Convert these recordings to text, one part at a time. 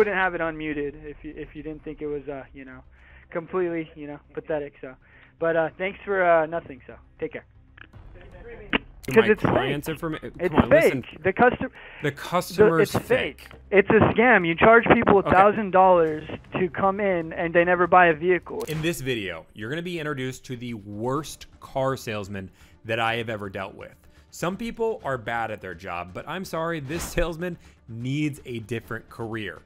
wouldn't have it unmuted if you didn't think it was completely pathetic. So, but thanks for nothing. So take care. Because it's client's fake. information. It's Come on, fake. listen. The customer's it's fake. It's a scam. You charge people $1,000 to come in, and they never buy a vehicle. In this video, you're going to be introduced to the worst car salesman that I have ever dealt with. Some people are bad at their job, but I'm sorry, this salesman needs a different career.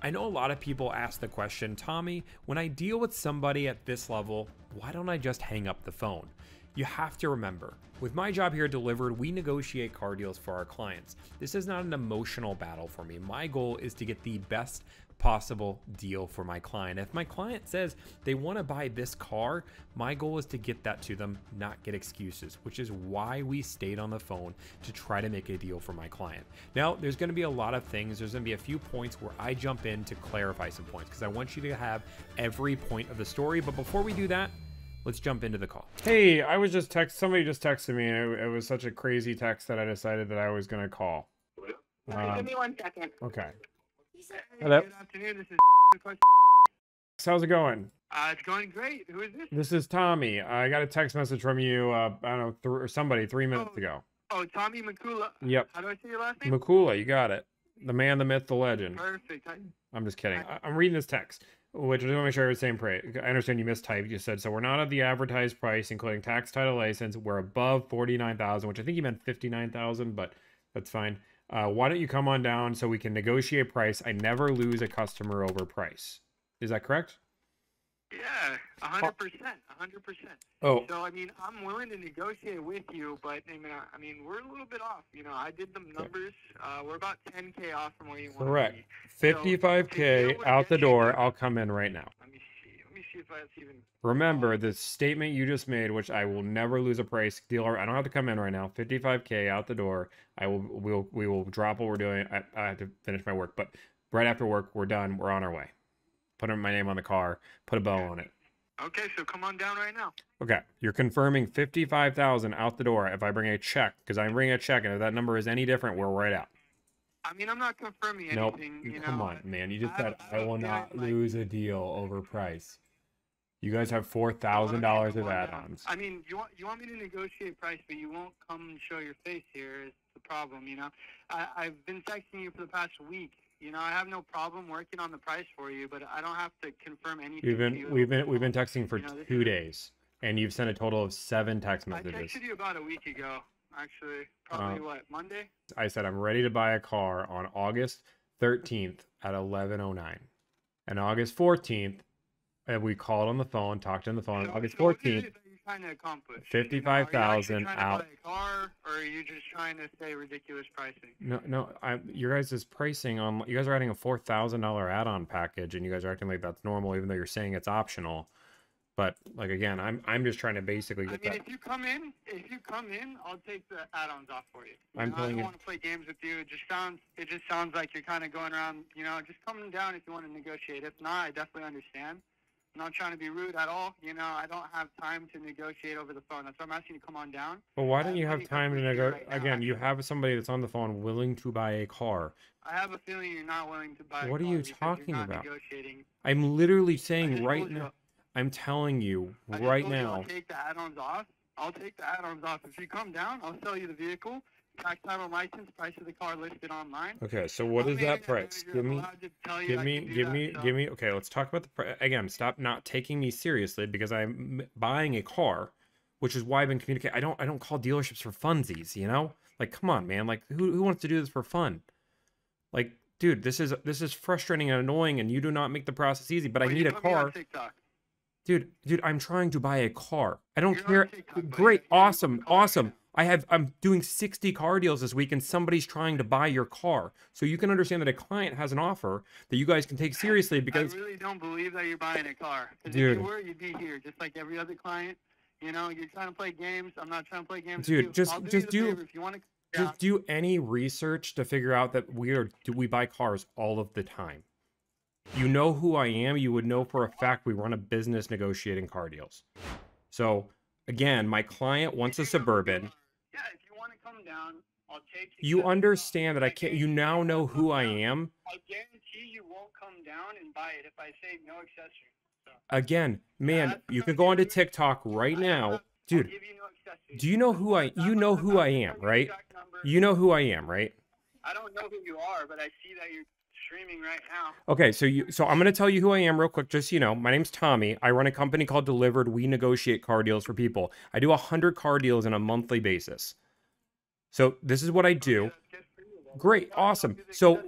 I know a lot of people ask the question, Tommy, when I deal with somebody at this level, why don't I just hang up the phone? You have to remember, with my job here at Delivered, we negotiate car deals for our clients. This is not an emotional battle for me. My goal is to get the best possible deal for my client. If my client says they want to buy this car, my goal is to get that to them, not get excuses, which is why we stayed on the phone to try to make a deal for my client. Now, there's going to be a lot of things. There's going to be a few points where I jump in to clarify some points because I want you to have every point of the story. But before we do that, let's jump into the call. Hey, I was just somebody just texted me, and it was such a crazy text that I decided that I was going to call. Give me 1 second. Okay. Hello. Good afternoon. This is How's it going? It's going great. Who is this? This is Tommy. I got a text message from you, I don't know, somebody 3 minutes ago. Oh, Tommy Makula. Yep. How do I say your last name? Makula, you got it. The man, the myth, the legend. Perfect. I'm just kidding. I'm reading this text, which I just want to make sure I have the same price. I understand you mistyped. You said, so we're not at the advertised price, including tax, title, license. We're above $49,000, which I think you meant $59,000, but that's fine. Why don't you come on down so we can negotiate price? I never lose a customer over price. Is that correct? Yeah, 100%. 100%. Oh. So, I mean, I'm willing to negotiate with you, but, I mean, we're a little bit off. You know, I did the numbers. We're about 10K off from where you want Correct. to be. 55K out the door. I'll come in right now. Let me see if that's even... Remember, the statement you just made, which I will never lose a price dealer. I don't have to come in right now. 55K out the door. We will drop what we're doing. I have to finish my work, but right after work, we're done. We're on our way. Put my name on the car. Put a bow on it. Okay, so come on down right now. Okay, you're confirming 55,000 out the door if I bring a check, because I'm bringing a check, and if that number is any different, we're right out. I mean, I'm not confirming anything. Nope. Come on, man. You just said I will not lose a deal over price. You guys have $4,000 of add-ons. I mean, you want me to negotiate price, but you won't come and show your face here is the problem, you know? I've been texting you for the past week. You know, I have no problem working on the price for you, but I don't have to confirm anything. We've been texting for 2 days, and you've sent a total of 7 text messages. I texted you about a week ago, actually. Probably Monday? I said I'm ready to buy a car on August 13th at 11:09, and August 14th. And we called on the phone, talked on the phone. So, August 14th. What are you trying to accomplish? 55,000 out. Are you trying to buy a car, or are you just trying to say ridiculous pricing? No. Your guys' pricing on. You guys are adding a $4,000 add-on package, and you guys are acting like that's normal, even though you're saying it's optional. But like again, I'm just trying to basically get that. If you come in, I'll take the add-ons off for you. I don't want to play games with you. It just sounds like you're kind of going around. You know, just coming down if you want to negotiate. If not, I definitely understand. I'm not trying to be rude at all. You know, I don't have time to negotiate over the phone. That's why I'm asking you to come on down. Well, why don't you have time to negotiate? Again, you have somebody that's on the phone willing to buy a car. I have a feeling you're not willing to buy a car. What are you talking about? Negotiating. I'm literally saying right now. I'm telling you right now. I'll take the add-ons off. If you come down, I'll sell you the vehicle. Tax, title, license, price of the car listed online. Okay, so what is that price? Give me. Okay, let's talk about the price. Again, stop not taking me seriously because I'm buying a car, which is why I've been communicating. I don't call dealerships for funsies, you know? Like, come on, man. Like, who wants to do this for fun? Like, dude, this is frustrating and annoying, and you do not make the process easy. But I need a car. Dude, I'm trying to buy a car. I don't care. Great, awesome. I'm doing 60 car deals this week, and somebody's trying to buy your car. So you can understand that a client has an offer that you guys can take seriously because... I really don't believe that you're buying a car. Dude. If you were, you'd be here, just like every other client. You know, you're trying to play games. I'm not trying to play games. Dude, with you. just do any research to figure out that we buy cars all of the time. You know who I am. You would know for a fact we run a business negotiating car deals. So, again, my client wants a Suburban. Yeah, if you want to come down, I'll take You understand that I can't. You now know who I am. I guarantee you won't come down and buy it if I say no accessories. So, Again, man, you can go onto TikTok right now, dude. Do you know who you know who I am, right? You know who I am, right? I don't know who you are, but I see that you're streaming right now. Okay, so I'm gonna tell you who I am real quick, just so you know. My name's Tommy. I run a company called Delivered. We negotiate car deals for people. I do 100 car deals on a monthly basis. So this is what I do. Great, awesome. So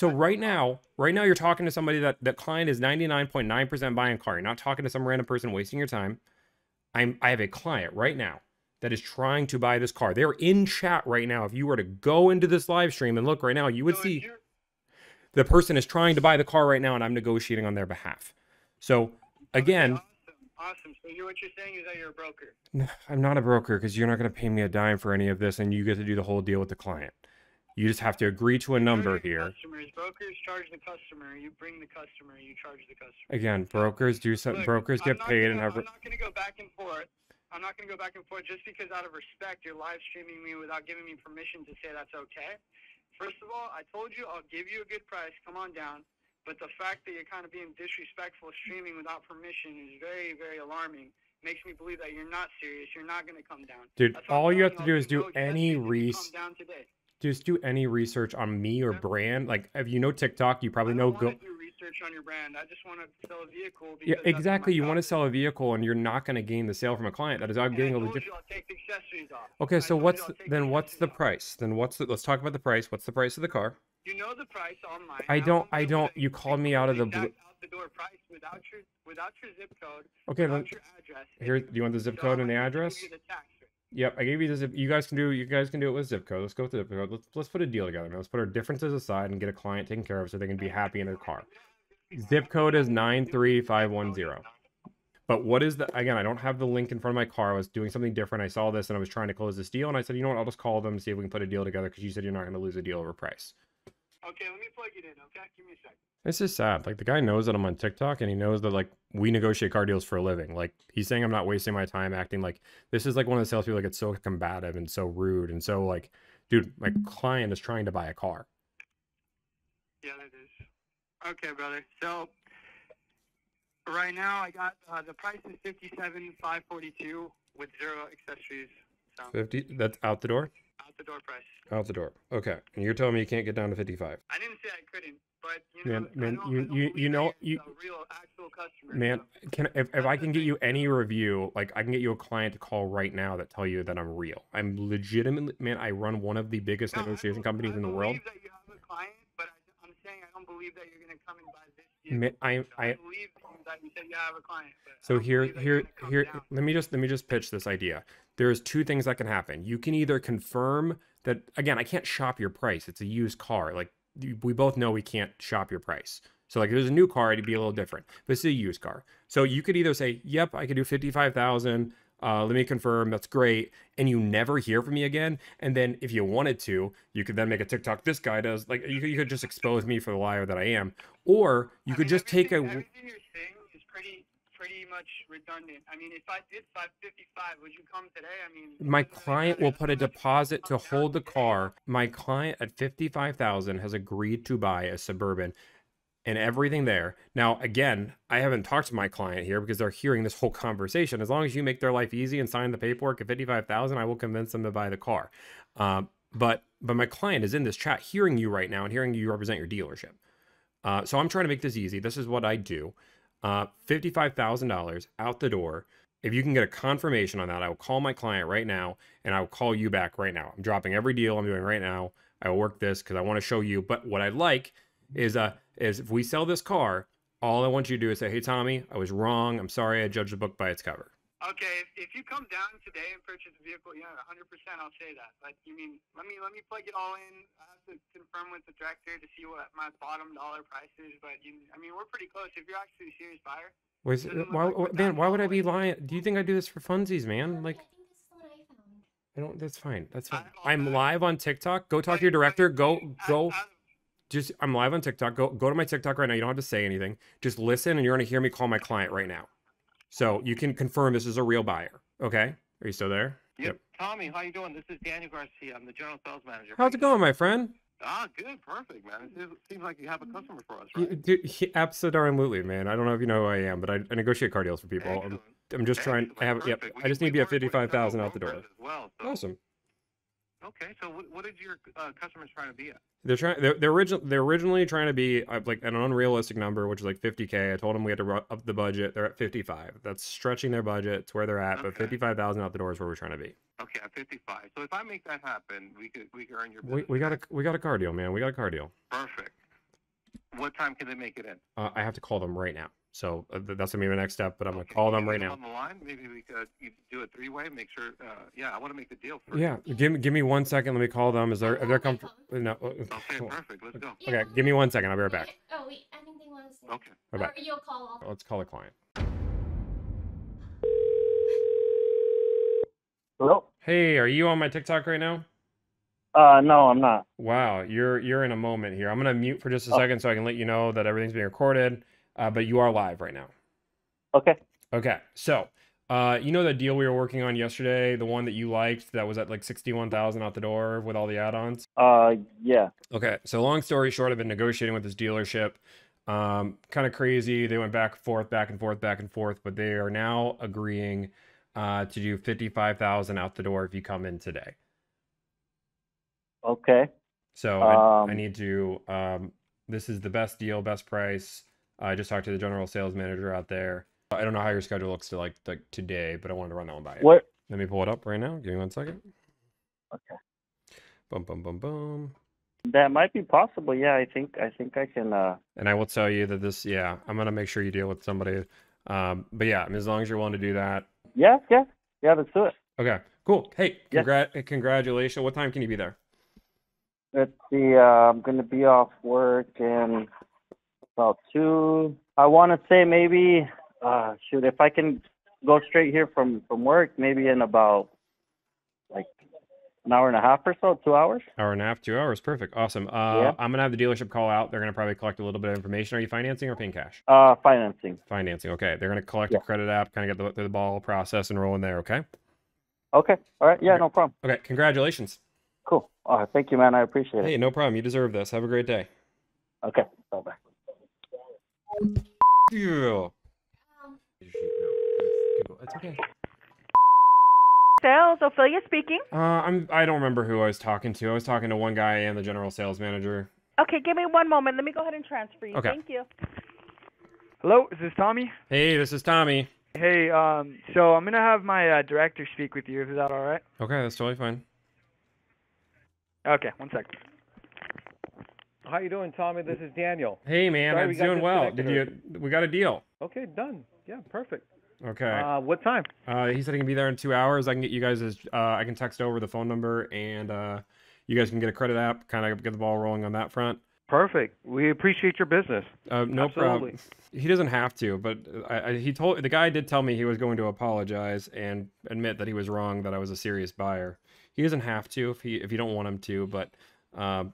right now you're talking to somebody that client is 99.9% buying a car. You're not talking to some random person wasting your time. I have a client right now that is trying to buy this car. They're in chat right now. If you were to go into this live stream and look right now, you would see the person is trying to buy the car right now, and I'm negotiating on their behalf. So again, awesome. So what you're saying is that you're a broker. I'm not a broker, because you're not going to pay me a dime for any of this, and you get to do the whole deal with the client. You just have to agree to a number here. Brokers charge the customer. You bring the customer. You charge the customer. Again, brokers do some. Brokers get paid and have. I'm not going to go back and forth. I'm not going to go back and forth just because out of respect you're live streaming me without giving me permission to say that's okay. First of all, I told you I'll give you a good price. Come on down. But the fact that you're kind of being disrespectful streaming without permission is very, very alarming. Makes me believe that you're not serious. You're not going to come down. Dude, all you have to do is do any just do any research on me or brand. Like, if you know TikTok, you probably know. I don't want to do research on your brand. I just want to sell a vehicle. Yeah, exactly. You want to sell a vehicle, and you're not going to gain the sale from a client. That is, I'm getting a legit. I'll take the accessories off. Okay, so what's the price? Then let's talk about the price. What's the price of the car? You know the price online. I don't. You called me out of the blue. Out the door price without your zip code. Okay, then your address. Here, do you want the zip code and the address? Yep, I gave you the zip. You guys can do it with zip code. Let's go with the zip code. Let's put a deal together, man. Let's put our differences aside and get a client taken care of so they can be happy in their car. Zip code is 93510. But what is the, again, I don't have the link in front of my car. I was doing something different. I saw this and I was trying to close this deal, and I said, you know what, I'll just call them and see if we can put a deal together, because you said you're not going to lose a deal over price. Okay, let me plug it in, okay? Give me a second. This is sad. Like, the guy knows that I'm on TikTok, and he knows that, like, we negotiate car deals for a living. Like, he's saying I'm not wasting my time acting like this is like one of the salespeople that gets so combative and so rude and so, like, dude, my client is trying to buy a car. Yeah, that is. Okay, brother. So right now I got the price is $57,542 with 0 accessories. So 50. That's out the door. Out the door price. Out the door. Okay, and you're telling me you can't get down to 55. I didn't say I couldn't, but you know, man, real actual customer. Man, if I can get you any review, like I can get you a client to call right now that tell you that I'm real. I'm legitimately, man. I run one of the biggest negotiation companies in the world. I believe that you have a client, but I'm saying I don't believe that you're gonna come and buy this vehicle. I believe that you said you have a client. So here, let me just pitch this idea. There's two things that can happen. You can either confirm that, again, I can't shop your price. It's a used car. Like, we both know we can't shop your price. So, like, if there's a new car, it'd be a little different. But it's a used car. So you could either say, yep, I could do 55,000. Let me confirm. That's great. And you never hear from me again. And then if you wanted to, you could then make a TikTok. This guy does, like, you could just expose me for the liar that I am. Or you could just take everything you're saying is pretty much redundant. I mean, if I did 555, would you come today? I mean, my client will put a deposit to hold the car. My client at 55,000 has agreed to buy a Suburban and everything there. Now, again, I haven't talked to my client here because they're hearing this whole conversation. As long as you make their life easy and sign the paperwork at 55,000, I will convince them to buy the car. But my client is in this chat hearing you right now and hearing you represent your dealership. So I'm trying to make this easy. This is what I do. $55,000 out the door. If you can get a confirmation on that, I will call my client right now and I will call you back right now. I'm dropping every deal I'm doing right now. I will work this because I want to show you. But what I'd like is if we sell this car, all I want you to do is say, hey, Tommy, I was wrong. I'm sorry. I judged the book by its cover. Okay, if you come down today and purchase a vehicle, yeah, 100%, I'll say that. But you mean, let me plug it all in. I have to confirm with the director to see what my bottom dollar price is. But I mean, we're pretty close. If you're actually a serious buyer. Why would I be lying? Do you think I do this for funsies, man? Like, I don't. That's fine. That's fine. I'm live on TikTok. Go talk to your director. Go. Just, I'm live on TikTok. Go to my TikTok right now. You don't have to say anything. Just listen, and you're gonna hear me call my client right now. So you can confirm this is a real buyer. Okay? Are you still there? Yep. Tommy, how you doing? This is Daniel Garcia. I'm the general sales manager. How's it going, my friend? Ah, good, perfect, man. It seems like you have a customer for us, right? Dude, absolutely, man. I don't know if you know who I am, but I negotiate car deals for people. Excellent. I'm just trying. I have. Yep. Perfect. I just need to be at We work with 55,000 out the several door. brokers as well, so. Awesome. Okay, so what is your customers trying to be at? They're originally trying to be like an unrealistic number, which is like 50K. I told them we had to up the budget. They're at 55. That's stretching their budget to where they're at, but 55,000 out the door is where we're trying to be. Okay, at 55. So if I make that happen, we could earn your business. We got a car deal, man. We got a car deal. Perfect. What time can they make it in? I have to call them right now. So that's gonna be my next step. But I'm gonna call them right now. On the line, maybe we could do a three-way. Make sure. Yeah, I want to make the deal first. Yeah, give me 1 second. Let me call them. Is they're comfortable? No. Okay, perfect. Let's go. Okay, give me 1 second. I'll be right back. Oh wait, I think they want to see. Okay. Bye bye. Or you'll call. Let's call the client. Hello? Hey, are you on my TikTok right now? No, I'm not. Wow, you're in a moment here. I'm gonna mute for just a second so I can let you know that everything's being recorded. But you are live right now. Okay. Okay, so you know that deal we were working on yesterday, the one that you liked that was at like 61,000 out the door with all the add-ons? Yeah. Okay, so long story short, I've been negotiating with this dealership. Kind of crazy. They went back and forth, but they are now agreeing to do 55,000 out the door if you come in today. Okay. So I need to. This is the best deal, best price. I just talked to the general sales manager out there. I don't know how your schedule looks to like today, but I wanted to run that one by you. What? Let me pull it up right now. Give me 1 second. Okay. Boom, boom, boom, boom. That might be possible. Yeah, I think I can. And I will tell you that this. Yeah, I'm gonna make sure you deal with somebody. But yeah, I mean, as long as you're willing to do that. Yeah. Let's do it. Okay. Cool. Hey, Yeah. Congratulations. What time can you be there? Let's see. I'm gonna be off work in about 2. I want to say maybe. Shoot, if I can go straight here from work, maybe in about like an hour and a half or so, 2 hours. Hour and a half, 2 hours. Perfect. Awesome. Yeah. I'm gonna have the dealership call out. They're gonna probably collect a little bit of information. Are you financing or paying cash? Financing. Financing. Okay. They're gonna collect a credit app, kind of get the ball process and rolling there. Okay. Okay. All right. Yeah. Okay. No problem. Okay. Congratulations. Cool. Thank you, man. I appreciate it. Hey, no problem. You deserve this. Have a great day. Okay. Bye bye. Yeah. It's okay. Sales, Ophelia speaking. I don't remember who I was talking to. I was talking to one guy and the general sales manager. Okay, give me one moment. Let me go ahead and transfer you. Okay. Thank you. Hello, is this Tommy? Hey, this is Tommy. Hey, so I'm gonna have my director speak with you. Is that all right? Okay, that's totally fine. Okay, 1 second. How you doing, Tommy? This is Daniel. Hey, man, Sorry, I'm we got doing well. disconnected. We got a deal. Okay, done. Yeah, perfect. Okay. What time? He said he can be there in 2 hours. I can get you guys I can text over the phone number and you guys can get a credit app, kind of get the ball rolling on that front. Perfect. We appreciate your business. No Absolutely. problem. He doesn't have to, but the guy did tell me he was going to apologize and admit that he was wrong, that I was a serious buyer. He doesn't have to if you don't want him to, but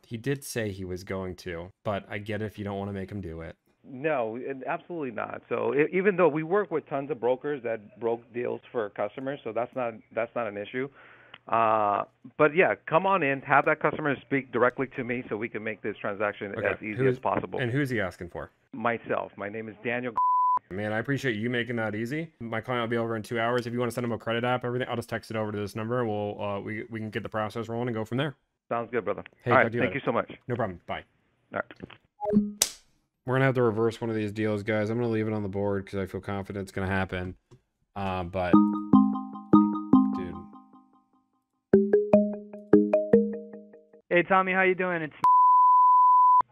he did say he was going to. But I get it if you don't want to make him do it. No, absolutely not. So even though we work with tons of brokers that broke deals for customers, so that's not an issue. But yeah, come on in, have that customer speak directly to me so we can make this transaction as easy as possible. And who's he asking for? Myself. My name is Daniel. Man, I appreciate you making that easy. My client will be over in 2 hours. If you want to send him a credit app, everything, I'll just text it over to this number. We'll we can get the process rolling and go from there. Sounds good, brother. Hey, all right, thank you so much. No problem. Bye. All right. We're gonna have to reverse one of these deals, guys. I'm gonna leave it on the board because I feel confident it's gonna happen. But dude. Hey, Tommy, how you doing? It's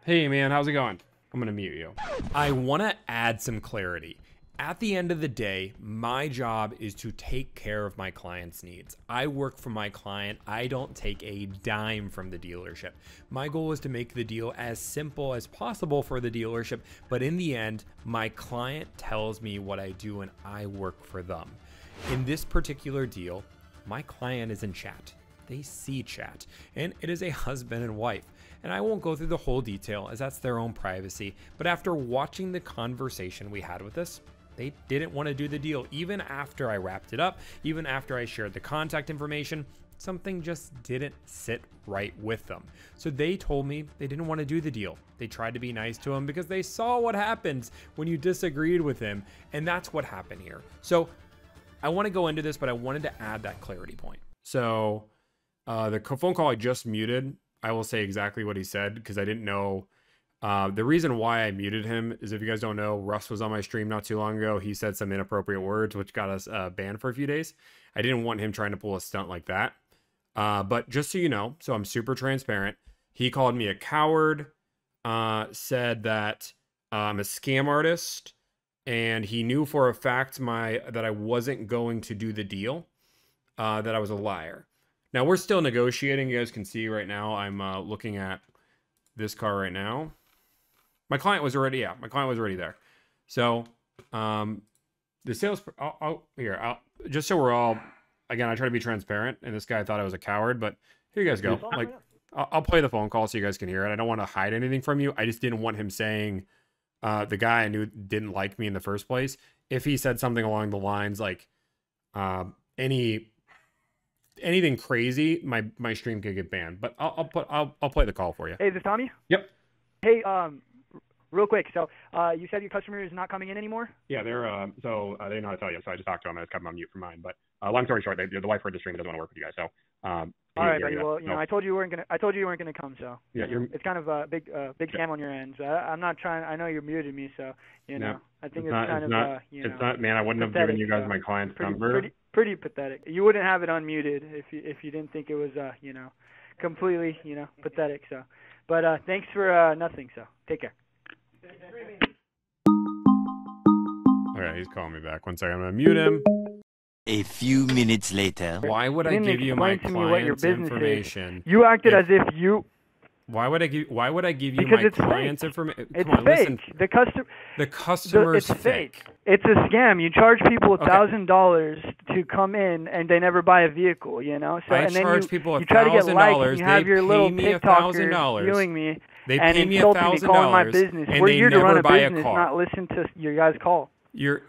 Hey, man, how's it going? I'm gonna mute you. I want to add some clarity. At the end of the day, my job is to take care of my client's needs. I work for my client. I don't take a dime from the dealership. My goal is to make the deal as simple as possible for the dealership, but in the end, my client tells me what I do and I work for them. In this particular deal, my client is in chat. They see chat, and it is a husband and wife. And I won't go through the whole detail as that's their own privacy, but after watching the conversation we had with us, they didn't want to do the deal. Even after I wrapped it up, even after I shared the contact information, something just didn't sit right with them. So they told me they didn't want to do the deal. They tried to be nice to him because they saw what happens when you disagreed with him. And that's what happened here. So I want to go into this, but I wanted to add that clarity point. So the phone call I just muted, I will say exactly what he said because I didn't know. The reason why I muted him is, if you guys don't know, Russ was on my stream not too long ago. He said some inappropriate words, which got us banned for a few days. I didn't want him trying to pull a stunt like that. But just so you know, so I'm super transparent. He called me a coward, said that I'm a scam artist, and he knew for a fact that I wasn't going to do the deal, that I was a liar. Now, we're still negotiating. You guys can see right now, I'm looking at this car right now. My client was already there. So, the sales, just so we're all, again, I try to be transparent, and this guy thought I was a coward, but here you guys go. Like, I'll play the phone call so you guys can hear it. I don't want to hide anything from you. I just didn't want him saying, the guy I knew didn't like me in the first place. If he said something along the lines like, anything crazy, my stream could get banned. But I'll play the call for you. Hey, is this Tommy? Yep. Hey, real quick. So, you said your customer is not coming in anymore? Yeah, they didn't know how to tell you, so I just talked to him. I just kept him on mute for mine. But long story short, the wife heard the stream and doesn't want to work with you guys. So, all right, buddy. Well, I told you you weren't gonna come. So, yeah, it's kind of a big scam on your end. So I'm not trying. I know you muted me, so I think it's not, man. I wouldn't have given you guys my client's number. Pretty pathetic. You wouldn't have it unmuted if you didn't think it was completely pathetic. So, but thanks for nothing. So, take care. Okay, he's calling me back. 1 second, I'm gonna mute him. A few minutes later. Why would I give you my client's information? You acted as if you. Why would I give you because my it's client's fake. information? It's fake. Listen. The customer's it's fake. It's a scam. You charge people $1,000 to come in, and they never buy a vehicle. So I charge people you try to get likes, and you have they your little pay me TikTokers viewing me. They and pay me insulting me, calling my business. and We're they here to never run a buy business, a car. not listen to your guys' call. You're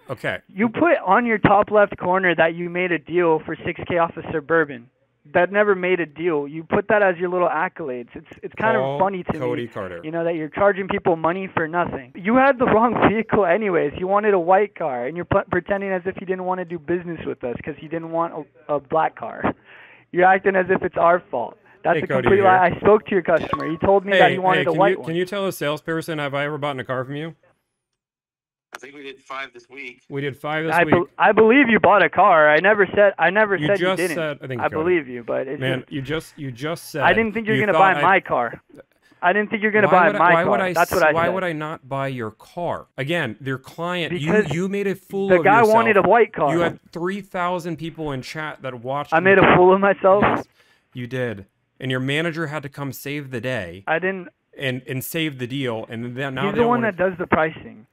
okay. You put on your top left corner that you made a deal for $6,000 off a Suburban. That never made a deal. You put that as your little accolades. It's kind of funny to Cody me, Carter. that you're charging people money for nothing. You had the wrong vehicle anyways. You wanted a white car, and you're pretending as if you didn't want to do business with us because you didn't want a black car. You're acting as if it's our fault. That's a complete lie. I spoke to your customer. He told me that he wanted a white one. Can you tell a salesperson, have I ever bought a car from you? I think we did 5 this week. We did 5 this week. I believe you bought a car. I never said you didn't. I believe you, but it's you just said. I didn't think you were going to buy my car. I didn't think you were going to buy my car. That's what I said. Why would I not buy your car? Again, your client, you made a fool of yourself. The guy wanted a white car. You had 3,000 people in chat that watched. I made a fool of myself? Yes, you did. And your manager had to come save the day. I didn't. And save the deal. And then now he's the one that does the pricing.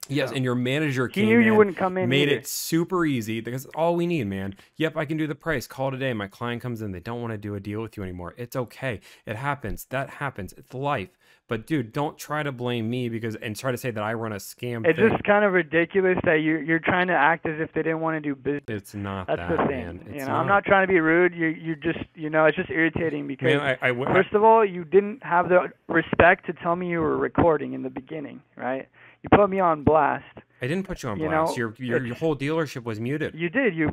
Yes, and your manager came in. He knew you wouldn't come in. Made it super easy because it's all we need, man. Yep, I can do the price. Call today. My client comes in. They don't want to do a deal with you anymore. It's okay. It happens. That happens. It's life. But dude, don't try to blame me and try to say that I run a scam. It's just kind of ridiculous that you're trying to act as if they didn't want to do business. It's not. That's the thing. Man. I'm not trying to be rude. You just it's just irritating because man, first of all, you didn't have the respect to tell me you were recording in the beginning, right? You put me on blast. I didn't put you on blast. Your whole dealership was muted. You did. You.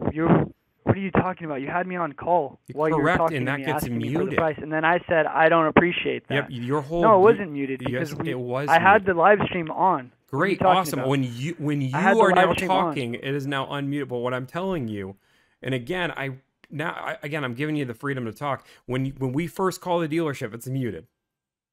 What are you talking about? You had me on call while you were talking and that to me, gets asking muted. me for the price, and then I said I don't appreciate that. Yep, your whole. No, it wasn't muted because it was. I had the live stream on. Great, awesome. When you are now talking, it is now unmutable. What I'm telling you, and again, I'm giving you the freedom to talk. When we first call the dealership, it's muted.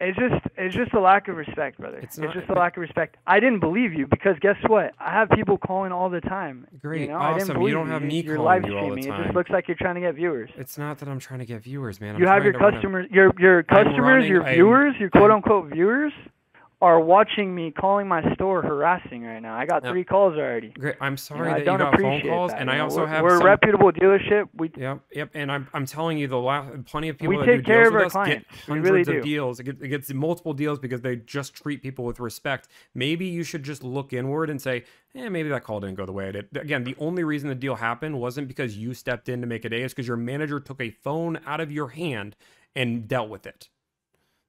It's just a lack of respect, brother. It's just a lack of respect. I didn't believe you because guess what? I have people calling all the time. Great, awesome. I didn't believe you don't have me you're calling live you all the streaming. time. It just looks like you're trying to get viewers. It's not that I'm trying to get viewers, man. You have your customers, your customers, your viewers, your quote unquote viewers, are watching me, calling my store harassing right now. I got 3 calls already. Great. I'm sorry I that don't you got phone appreciate calls, that, and I also have we're some... a reputable dealership. Yep. And I'm telling you, plenty of people we that take do care deals of with our us clients. get We hundreds really of do. deals. It gets multiple deals because they just treat people with respect. Maybe you should just look inward and say, maybe that call didn't go the way I did. Again, the only reason the deal happened wasn't because you stepped in to make a day. It's because your manager took a phone out of your hand and dealt with it.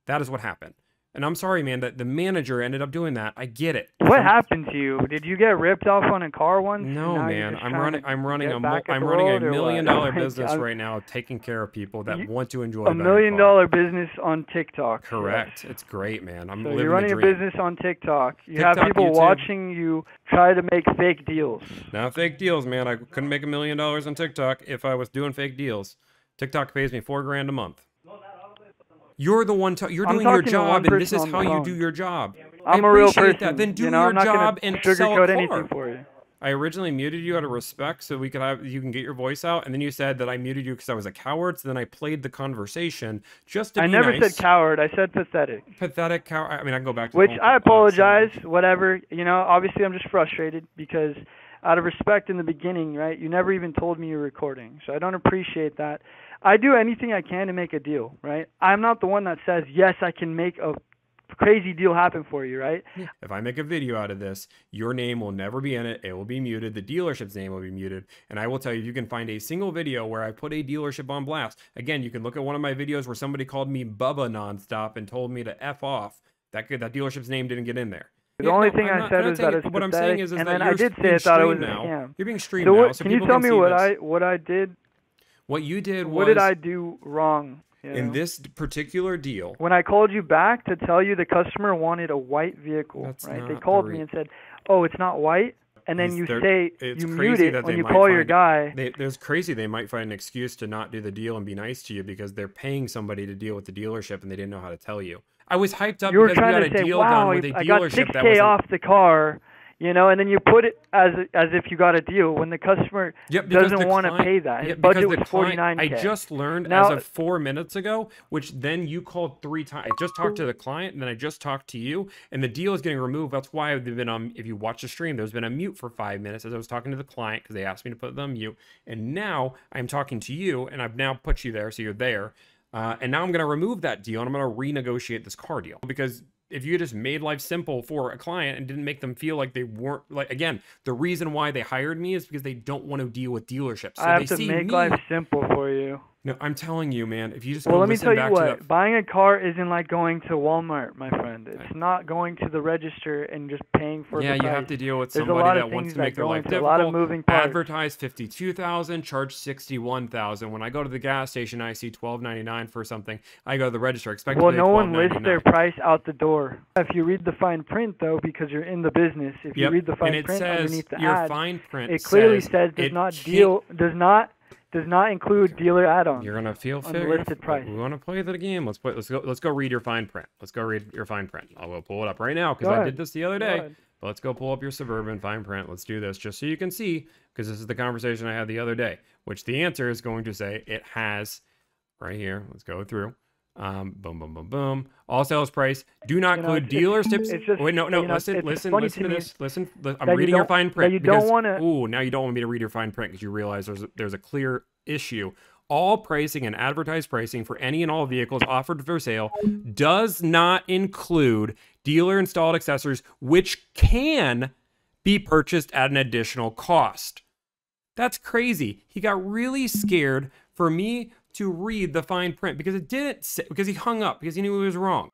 That is what happened. And I'm sorry, man, that the manager ended up doing that. I get it. What happened to you? Did you get ripped off on a car once? No, man. I'm running a $1 million-dollar business right now, taking care of people that want to enjoy $1 million business on TikTok. Correct. Yes. It's great, man. I'm So living you're running the a dream. business on TikTok. You TikTok, have people YouTube. watching you try to make fake deals. Not fake deals, man. I couldn't make $1 million on TikTok if I was doing fake deals. TikTok pays me $4,000 a month. You're the one. You're doing your job, and this is how you do your job. I'm a real person. That. Then do you know, your I'm not job and sell a sugarcoat car. anything for you. I originally muted you out of respect so you can get your voice out, and then you said that I muted you because I was a coward. So then I played the conversation just to be nice. I never said coward. I said pathetic. Pathetic coward. I mean, I can go back to which the I apologize. Whatever. You know, obviously I'm just frustrated because out of respect in the beginning, right? You never even told me you're recording, so I don't appreciate that. I do anything I can to make a deal, right? I'm not the one that says, yes, I can make a crazy deal happen for you, right? If I make a video out of this, your name will never be in it. It will be muted. The dealership's name will be muted. And I will tell you, you can find a single video where I put a dealership on blast. Again, you can look at one of my videos where somebody called me Bubba nonstop and told me to F off. That dealership's name didn't get in there. The only thing I said is that it's what I'm saying is and that then I did say I thought it was a scam. You're being streamed now. So can you tell me what I did? What you did was... What did I do wrong? In this particular deal... When I called you back to tell you the customer wanted a white vehicle, right? They called me and said, oh, it's not white? And then you say, you mute it when you call your guy. It's crazy. They might find an excuse to not do the deal and be nice to you because they're paying somebody to deal with the dealership and they didn't know how to tell you. I was hyped up because we got a deal done with a dealership that was... I got $6,000 off the car. You know, and then you put it as if you got a deal when the customer doesn't want to pay that. His budget was $49,000. I just learned now, as of 4 minutes ago, which then you called 3 times. I just talked to the client, and then I just talked to you, and the deal is getting removed. That's why I've been on. If you watch the stream, there's been a mute for 5 minutes as I was talking to the client because they asked me to put them on mute, and now I'm talking to you, and I've now put you there, so you're there, and now I'm going to remove that deal, and I'm going to renegotiate this car deal because. If you just made life simple for a client and didn't make them feel like they weren't, like, again, the reason why they hired me is because they don't want to deal with dealerships. So I have to make life simple for you. No, I'm telling you, man, if you just let me tell you what, buying a car isn't like going to Walmart, my friend. It's not going to the register and just paying for the price. You have to deal with somebody that wants to make their life difficult. A lot of moving parts. Advertise $52,000, charge $61,000. When I go to the gas station, I see $12.99 for something. I go to the register, expect to pay $12.99. Well, no one lists their price out the door. If you read the fine print, though, because you're in the business, if you read the fine print underneath the ad, it clearly says does not include dealer add-ons. You're gonna feel listed price. We want to play the game. Let's go read your fine print. Let's go read your fine print. I'll go pull it up right now because I did this the other day. But let's go pull up your Suburban fine print. Let's do this just so you can see because this is the conversation I had the other day. Which the answer is going to say it has right here. Let's go through. Boom, boom, boom, boom. All sales price. Do not include dealer's tips. Wait, no. Listen to this. Listen. I'm reading your fine print. You don't want to. Ooh, now you don't want me to read your fine print because you realize there's a clear issue. All pricing and advertised pricing for any and all vehicles offered for sale does not include dealer installed accessories, which can be purchased at an additional cost. That's crazy. He got really scared for me to read the fine print because it didn't say, because he hung up because he knew he was wrong.